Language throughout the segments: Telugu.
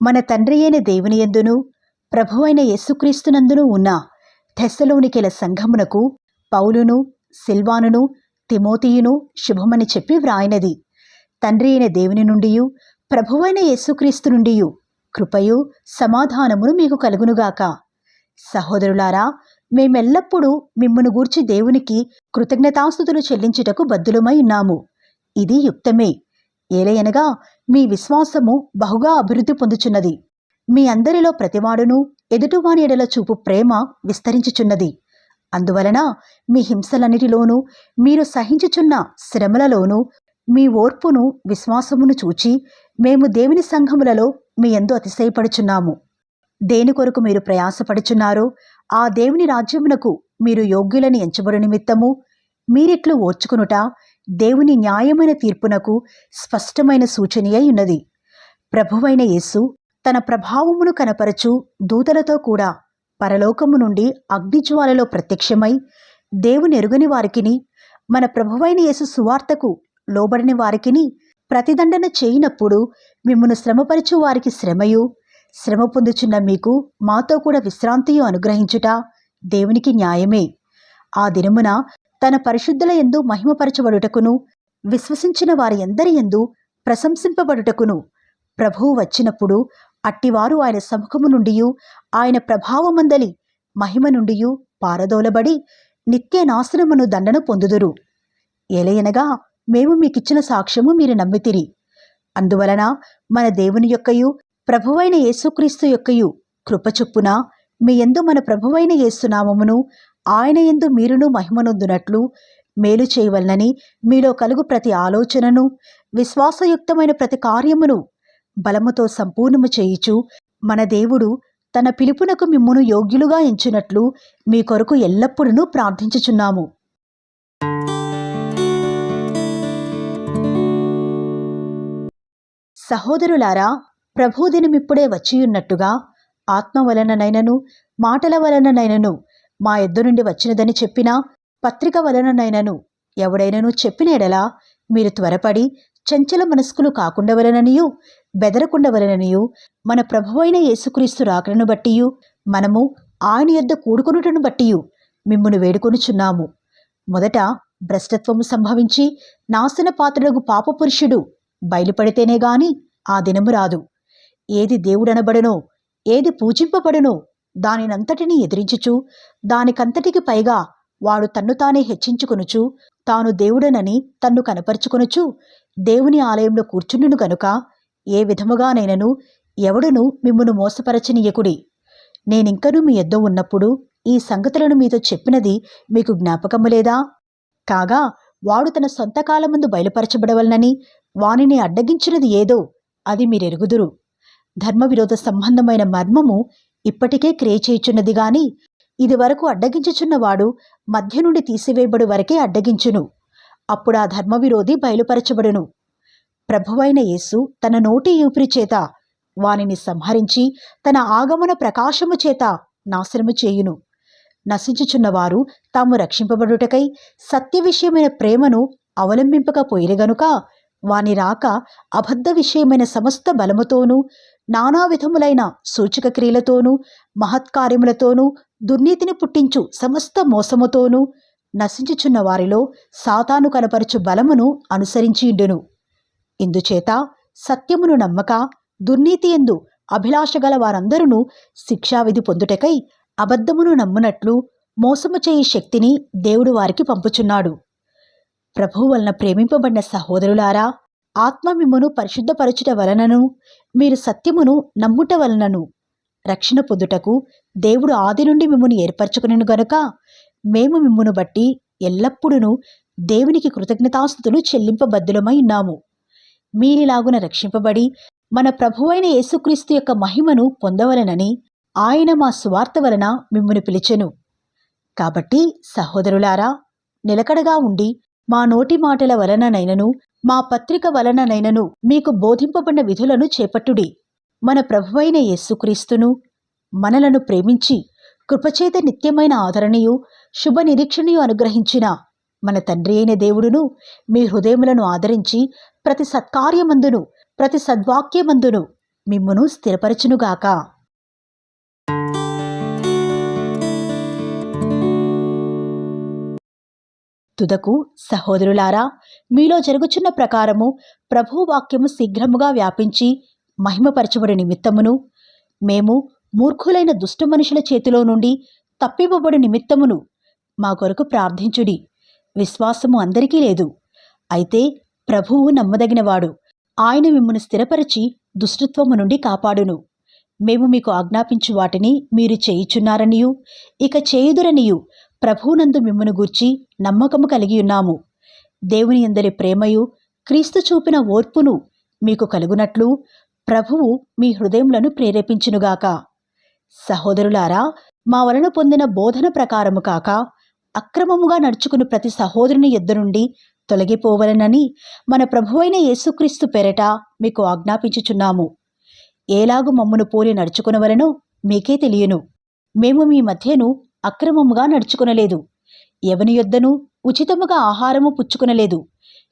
మన తండ్రి అయిన దేవుని యందును ప్రభువైన యేసుక్రీస్తునందును ఉన్న థెస్సలోనికెల సంఘమునకు పౌలును సిల్వానును తిమోతియును శుభమని చెప్పి వ్రాయినది. తండ్రి అయిన దేవుని నుండియు ప్రభువైన యేసుక్రీస్తు నుండియు కృపయు సమాధానమును మీకు కలుగునుగాక. సహోదరులారా, మేమెల్లప్పుడూ మిమ్మును గూర్చి దేవునికి కృతజ్ఞతాస్తుతులు చెల్లించుటకు బద్దులమై ఉన్నాము. ఇది యుక్తమే. ఏలయనగా మీ విశ్వాసము బహుగా అభివృద్ధి పొందుచున్నది. మీ అందరిలో ప్రతివాడును ఎదుటివాని ఎడల చూపు ప్రేమ విస్తరించుచున్నది. అందువలన మీ హింసలన్నిటిలోనూ మీరు సహించుచున్న శ్రమలలోనూ మీ ఓర్పును విశ్వాసమును చూచి మేము దేవుని సంఘములలో మీ యందు అతిశయపడుచున్నాము. దేని కొరకు మీరు ప్రయాసపడుచున్నారో ఆ దేవుని రాజ్యమునకు మీరు యోగ్యులని ఎంచబడు నిమిత్తము మీరిట్లు ఓర్చుకునుట దేవుని న్యాయమైన తీర్పునకు స్పష్టమైన సూచనయై ఉన్నది. ప్రభువైన యేసు తన ప్రభావమును కనపరచు దూతలతో కూడా పరలోకము నుండి అగ్నిజ్వాలలో ప్రత్యక్షమై దేవుని ఎరుగని వారికిని మన ప్రభువైన యేసు సువార్తకు లోబడిన వారికిని ప్రతిదండన చేయనప్పుడు మిమ్మును శ్రమపరచు వారికి శ్రమయు, శ్రమ పొందుచున్న మీకు మాతో కూడా విశ్రాంతియు అనుగ్రహించుట దేవునికి న్యాయమే. ఆ దినమున తన పరిశుద్ధుల యందు మహిమపరచబడుటకును విశ్వసించిన వారి అందరి యందు ప్రశంసింపబడుటకును ప్రభువు వచ్చినప్పుడు అట్టివారు ఆయన సముఖము నుండియు ఆయన ప్రభావమందలి మహిమ నుండియు పారదోలబడి నిత్య నాశనమును దండను పొందుదురు. ఏలయనగా మేము మీకిచ్చిన సాక్ష్యము మీరు నమ్మితిరి. అందువలన మన దేవుని యొక్కయు ప్రభువైన యేసుక్రీస్తు యొక్కయు కృపచొప్పున మీ యందు మన ప్రభువైన యేసు నామమును ఆయన యందు మీరును మహిమనొందునట్లు మేలు చేయవలనని మీలో కలుగు ప్రతి ఆలోచనను విశ్వాసయుక్తమైన ప్రతి కార్యమును బలముతో సంపూర్ణము చేయుచు మన దేవుడు తన పిలుపునకు మిమ్మును యోగ్యులుగా ఎంచునట్లు మీ కొరకు ఎల్లప్పుడూ ప్రార్థించుచున్నాము. సహోదరులారా, ప్రభుదినమిప్పుడే వచ్చియున్నట్టుగా ఆత్మ వలననైనను మాటల వలననైనను మా యొద్ద నుండి వచ్చినదని చెప్పినా పత్రిక వలననైనను ఎవడైనను చెప్పిన ఎడలా మీరు త్వరపడి చంచల మనస్కులు కాకుండవలననియు బెదరకుండవలననియు మన ప్రభువైన యేసుక్రీస్తు రాకడను బట్టియు మనము ఆయన యొద్ద కూడుకొనుటను బట్టియు మిమ్మును వేడుకొనుచున్నాము. మొదట భ్రష్టత్వము సంభవించి నాశన పాత్రుడగు పాపపురుషుడు బయలుపడితేనే గాని ఆ దినము రాదు. ఏది దేవుడనబడునో ఏది పూజింపబడునో దానినంతటినీ ఎదిరించుచు దానికంతటికి పైగా వాడు తన్ను తానే హెచ్చించుకొనుచు తాను దేవుడనని తన్ను కనపరుచుకొనుచు దేవుని ఆలయంలో కూర్చుండును గనుక ఏ విధముగానైనను ఎవడును మిమ్మును మోసపరచనీయకుడి. నేనింకనూ మీ యొద్ద ఉన్నప్పుడు ఈ సంగతులను మీతో చెప్పినది మీకు జ్ఞాపకము లేదా? కాగా వాడు తన సొంత కాలమందు బయలుపరచబడవలనని వానిని అడ్డగించినది ఏదో అది మీరెరుగుదురు. ధర్మవిరోధ సంబంధమైన మర్మము ఇప్పటికే క్రియ చేయుచున్నది గాని ఇది వరకు అడ్డగించుచున్నవాడు మధ్య నుండి తీసివేయబడు వరకే అడ్డగించును. అప్పుడు ఆ ధర్మవిరోధి బయలుపరచబడును. ప్రభువైన యేసు తన నోటి ఊపిరి చేత వానిని సంహరించి తన ఆగమన ప్రకాశము చేత నాశనము చేయును. నశించుచున్నవారు తాము రక్షింపబడుటకై సత్య విషయమైన ప్రేమను అవలంబింపకపోయిరి గనుక వాని రాక అబద్ధ విషయమైన సమస్త బలముతోనూ నానా విధములైన సూచక క్రియలతోనూ మహత్కార్యములతోనూ దుర్నీతిని పుట్టించు సమస్త మోసముతోనూ నశించుచున్న వారిలో సాతాను కనపరచు బలమును అనుసరించిండును. ఇందుచేత సత్యమును నమ్మక దుర్నీతి యందు అభిలాష గల వారందరూ శిక్షావిధి పొందుటకై అబద్ధమును నమ్మునట్లు మోసము చేయి శక్తిని దేవుడు వారికి పంపుచున్నాడు. ప్రభువు వలన ప్రేమింపబడిన సహోదరులారా, ఆత్మ మిమ్మును పరిశుద్ధపరచుట వలనను మీరు సత్యమును నమ్ముట వలనను రక్షణ పొందుటకు దేవుడు ఆది నుండి మిమ్మును ఏర్పరచుకునెను గనుక మేము మిమ్మును బట్టి ఎల్లప్పుడూ దేవునికి కృతజ్ఞతాస్తుతులు చెల్లింపబద్దులమై ఉన్నాము. మీరిలాగున రక్షింపబడి మన ప్రభువైన యేసుక్రీస్తు యొక్క మహిమను పొందవలనని ఆయన మా సువార్త వలన మిమ్మును పిలిచెను. కాబట్టి సహోదరులారా, నిలకడగా ఉండి మా నోటి మాటల వలననైనను మా పత్రిక వలననైనను మీకు బోధింపబడిన విధులను చేపట్టుడి. మన ప్రభువైన యేసుక్రీస్తును మనలను ప్రేమించి కృపచేత నిత్యమైన ఆదరణయు శుభ నిరీక్షణయు అనుగ్రహించిన మన తండ్రి అయిన దేవుడును మీ హృదయములను ఆదరించి ప్రతి సత్కార్యమందును ప్రతి సద్వాక్యమందును మిమ్మును స్థిరపరచునుగాక. తుదకు సహోదరులారా, మీలో జరుగుచున్న ప్రకారము ప్రభువు వాక్యము శీఘ్రముగా వ్యాపించి మహిమపరచబడి నిమిత్తమును, మేము మూర్ఖులైన దుష్ట మనుషుల చేతిలో నుండి తప్పివ్వబడి నిమిత్తమును మా కొరకు ప్రార్థించుడి. విశ్వాసము అందరికీ లేదు, అయితే ప్రభువు నమ్మదగినవాడు. ఆయన మిమ్మును స్థిరపరిచి దుష్టత్వము నుండి కాపాడును. మేము మీకు ఆజ్ఞాపించు వాటిని మీరు చేయుచున్నారనియు ఇక చేయుదురనియు ప్రభువునందు మిమ్మును గూర్చి నమ్మకము కలిగి ఉన్నాము. దేవుని యందలి ప్రేమయు క్రీస్తు చూపిన ఓర్పును మీకు కలుగునట్లు ప్రభువు మీ హృదయములను ప్రేరేపించునుగాక. సహోదరులారా, మా వలన పొందిన బోధన ప్రకారము కాక అక్రమముగా నడుచుకుని ప్రతి సహోదరుని యొద్ద నుండి తొలగిపోవలనని మన ప్రభువైన యేసుక్రీస్తు పేరట మీకు ఆజ్ఞాపించుచున్నాము. ఏలాగు మమ్మును పోలి నడుచుకునవలనో మీకే తెలియను. మేము మీ మధ్యను అక్రమముగా నడుచుకునలేదు, ఎవని యొద్దను ఉచితముగా ఆహారము పుచ్చుకునలేదు.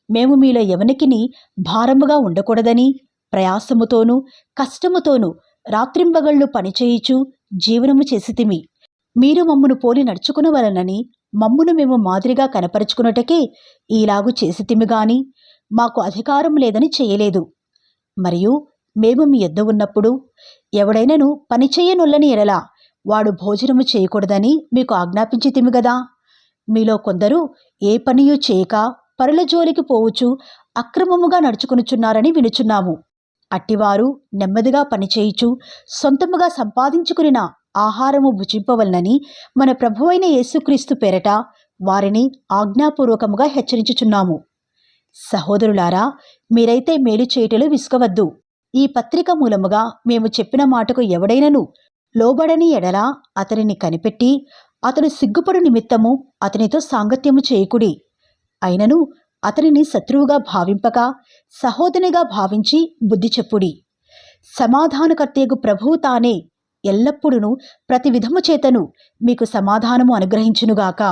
మేము మీలో ఎవనికిని భారముగా ఉండకూడదని ప్రయాసముతోనూ కష్టముతోనూ రాత్రింబగళ్ళు పనిచేయుచు జీవనము చేసితిమి. మీరు మమ్మును పోలి నడుచుకునవలనని మమ్మును మేము మాదిరిగా కనపరుచుకున్నటకే ఈలాగు చేసితిమి గాని మాకు అధికారం లేదని చేయలేదు. మరియు మేము మీ యొద్ద ఉన్నప్పుడు ఎవడైనను పనిచేయనొల్లని ఎడల వాడు భోజనము చేయకూడదని మీకు ఆజ్ఞాపించితిమి గదా. మీలో కొందరు ఏ పనియూ చేయక పరుల జోలికి పోవుచు అక్రమముగా నడుచుకునుచున్నారని వినుచున్నాము. అట్టివారు నెమ్మదిగా పనిచేయుచు సొంతముగా సంపాదించుకునిన ఆహారము భుజింపవలనని మన ప్రభువైన యేసుక్రీస్తు పేరట వారిని ఆజ్ఞాపూర్వకముగా హెచ్చరించుచున్నాము. సహోదరులారా, మీరైతే మేలు చేయుటలో విసుకవద్దు. ఈ పత్రిక మూలముగా మేము చెప్పిన మాటకు ఎవడైనను లోబడని ఎడల అతనిని కనిపెట్టి అతడు సిగ్గుపడు నిమిత్తము అతనితో సాంగత్యము చేయకుడి. అయినను అతనిని శత్రువుగా భావింపక సహోదరునిగా భావించి బుద్ధి చెప్పుడి. సమాధానకర్తయగు ప్రభువు తానే ఎల్లప్పుడూ ప్రతి విధము చేతను మీకు సమాధానము అనుగ్రహించునుగాక.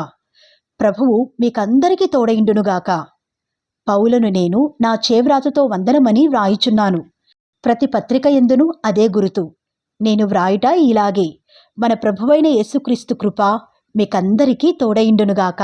ప్రభువు మీకందరికీ తోడైండునుగాక. పౌలను నేను నా చేవ్రాతతో వందనమని వ్రాయిచున్నాను. ప్రతి పత్రిక యందును అదే గురుతు. నేను వ్రాయుట ఇలాగే. మన ప్రభువైన యేసుక్రీస్తు కృప మీకందరికీ తోడైండునుగాక.